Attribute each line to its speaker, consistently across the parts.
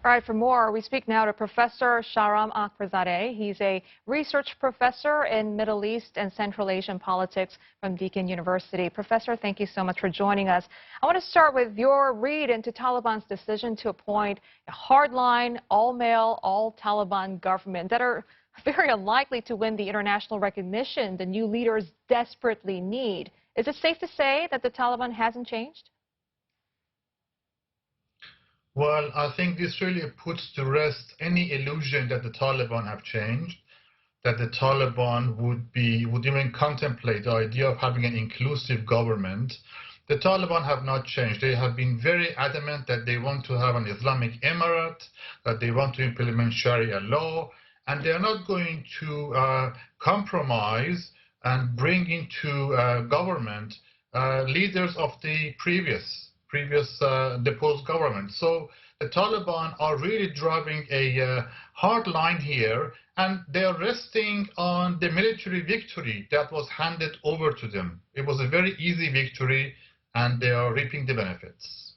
Speaker 1: All right, for more, we speak now to Professor Shahram Akbarzadeh. He's a research professor in Middle East and Central Asian politics from Deakin University. Professor, thank you so much for joining us. I want to start with your read into Taliban's decision to appoint a hardline, all-male, all-Taliban government that are very unlikely to win the international recognition the new leaders desperately need. Is it safe to say that the Taliban hasn't changed?
Speaker 2: Well, I think this really puts to rest any illusion that the Taliban have changed, that the Taliban would even contemplate the idea of having an inclusive government. The Taliban have not changed. They have been very adamant that they want to have an Islamic emirate, that they want to implement Sharia law, and they are not going to compromise and bring into government leaders of the previous deposed government. So the Taliban are really driving a hard line here, and they are resting on the military victory that was handed over to them. It was a very easy victory, and they are reaping the benefits.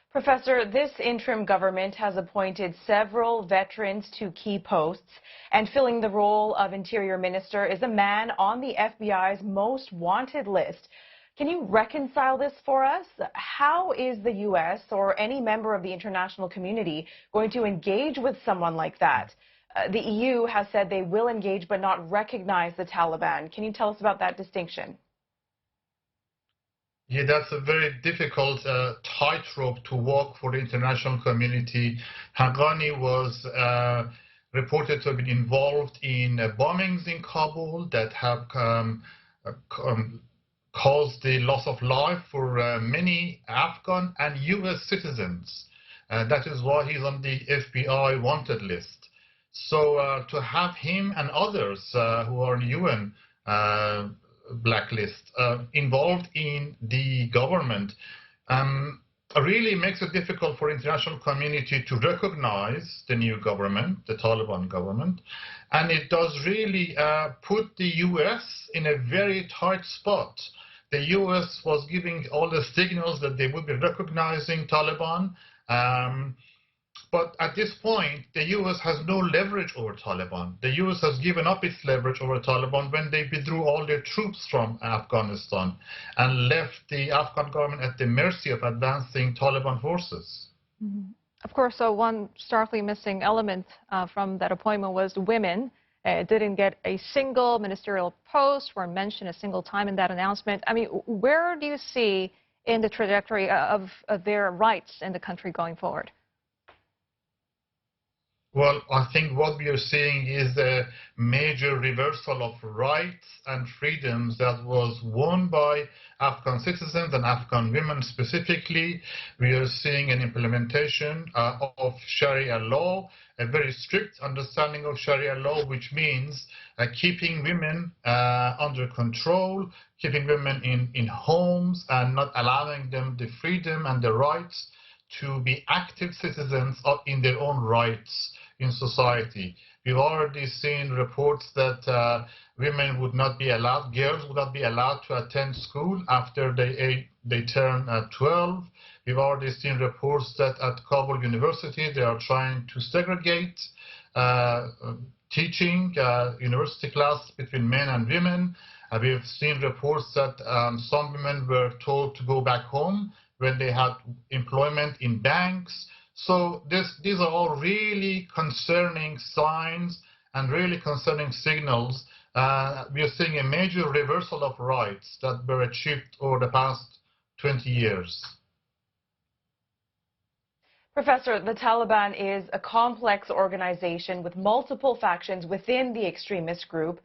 Speaker 3: Professor, this interim government has appointed several veterans to key posts, and filling the role of Interior Minister is a man on the FBI's most wanted list. Can you reconcile this for us? How is the U.S. or any member of the international community going to engage with someone like that? The EU has said they will engage but not recognize the Taliban. Can you tell us about that distinction?
Speaker 2: Yeah, that's a very difficult tightrope to walk for the international community. Haqqani was reported to have been involved in bombings in Kabul that have caused the loss of life for many Afghan and U.S. citizens. That is why he's on the FBI wanted list. So to have him and others who are in UN blacklist involved in the government really makes it difficult for international community to recognize the new government, the Taliban government, and it does really put the U.S. in a very tight spot. The U.S. was giving all the signals that they would be recognizing Taliban, but at this point, the U.S. has no leverage over Taliban. The U.S. has given up its leverage over Taliban when they withdrew all their troops from Afghanistan and left the Afghan government at the mercy of advancing Taliban forces.
Speaker 1: Mm-hmm. Of course, so one starkly missing element from that appointment was women. Didn't get a single ministerial post or mentioned a single time in that announcement. I mean, where do you see in the trajectory of their rights in the country going forward?
Speaker 2: Well, I think what we are seeing is a major reversal of rights and freedoms that was won by Afghan citizens and Afghan women specifically. We are seeing an implementation of Sharia law, a very strict understanding of Sharia law, which means keeping women under control, keeping women in homes and not allowing them the freedom and the rights to be active citizens in their own rights in society. We've already seen reports that women would not be allowed, girls would not be allowed to attend school after they turn 12. We've already seen reports that at Kabul University they are trying to segregate teaching university class between men and women. We've seen reports that some women were told to go back home when they had employment in banks. So these are all really concerning signs and really concerning signals. We are seeing a major reversal of rights that were achieved over the past 20 years.
Speaker 3: Professor, the Taliban is a complex organization with multiple factions within the extremist group.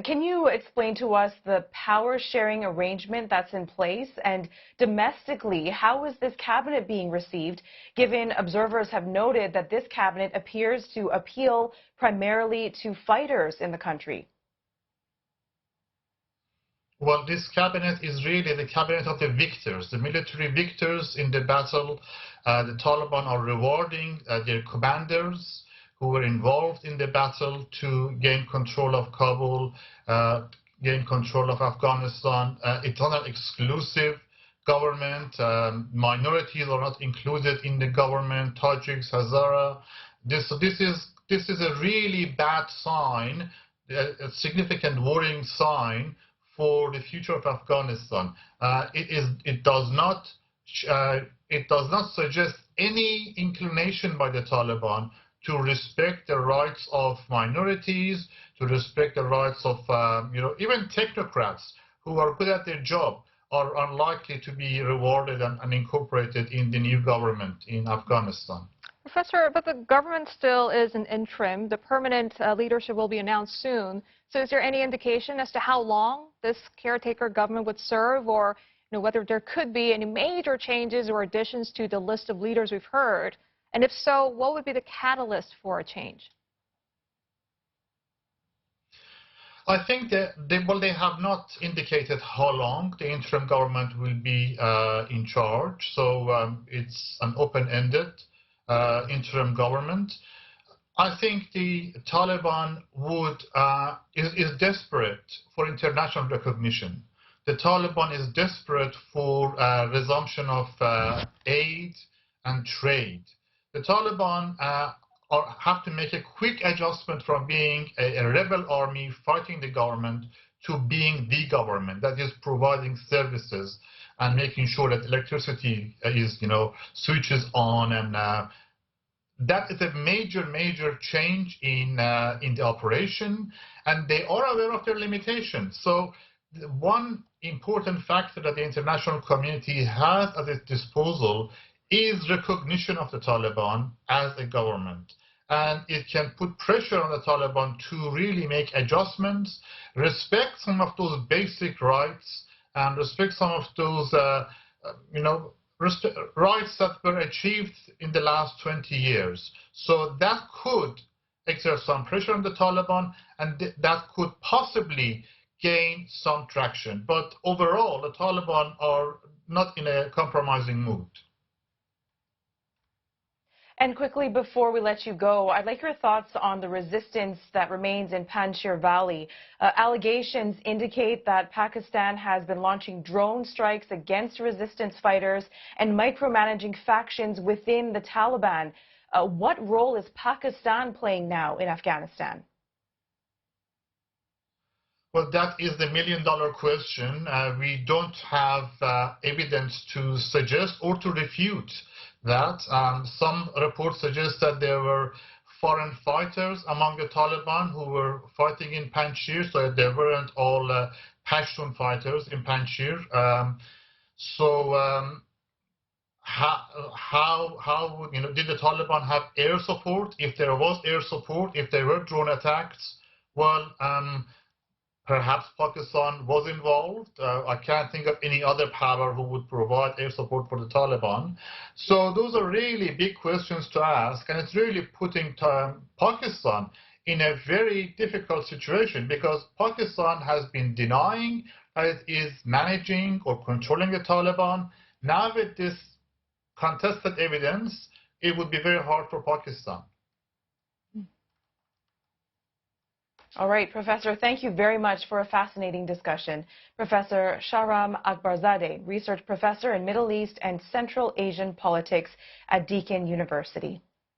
Speaker 3: Can you explain to us the power-sharing arrangement that's in place? And domestically, how is this cabinet being received, given observers have noted that this cabinet appears to appeal primarily to fighters in the country?
Speaker 2: Well, this cabinet is really the cabinet of the victors, the military victors in the battle. The Taliban are rewarding their commanders who were involved in the battle to gain control of Kabul, gain control of Afghanistan. It's not an exclusive government. Minorities are not included in the government. Tajiks, Hazara. This is a really bad sign, a significant worrying sign for the future of Afghanistan. It does not suggest any inclination by the Taliban to respect the rights of minorities, to respect the rights of even technocrats who are good at their job are unlikely to be rewarded and incorporated in the new government in Afghanistan.
Speaker 1: Professor, but the government still is an interim. The permanent leadership will be announced soon. So is there any indication as to how long this caretaker government would serve, or whether there could be any major changes or additions to the list of leaders we've heard? And if so, what would be the catalyst for a change?
Speaker 2: I think that they have not indicated how long the interim government will be in charge. So it's an open-ended interim government. I think the Taliban is desperate for international recognition. The Taliban is desperate for resumption of aid and trade. The Taliban have to make a quick adjustment from being a rebel army fighting the government to being the government that is providing services and making sure that electricity is, switches on, and that is a major change in the operation, and they are aware of their limitations. So one important factor that the international community has at its disposal is recognition of the Taliban as a government. And it can put pressure on the Taliban to really make adjustments, respect some of those basic rights, and respect some of those, rights that were achieved in the last 20 years. So that could exert some pressure on the Taliban, and that could possibly gain some traction. But overall, the Taliban are not in a compromising mood.
Speaker 3: And quickly, before we let you go, I'd like your thoughts on the resistance that remains in Panjshir Valley. Allegations indicate that Pakistan has been launching drone strikes against resistance fighters and micromanaging factions within the Taliban. What role is Pakistan playing now in Afghanistan?
Speaker 2: Well, that is the million-dollar question. We don't have evidence to suggest or to refute that. Some reports suggest that there were foreign fighters among the Taliban who were fighting in Panjshir, so they weren't all Pashtun fighters in Panjshir. How did the Taliban have air support? If there was air support, if there were drone attacks, well, perhaps Pakistan was involved. I can't think of any other power who would provide air support for the Taliban. So those are really big questions to ask, and it's really putting Pakistan in a very difficult situation, because Pakistan has been denying that it is managing or controlling the Taliban. Now with this contested evidence, it would be very hard for Pakistan.
Speaker 3: All right, Professor, thank you very much for a fascinating discussion. Professor Shahram Akbarzadeh, Research Professor in Middle East and Central Asian Politics at Deakin University.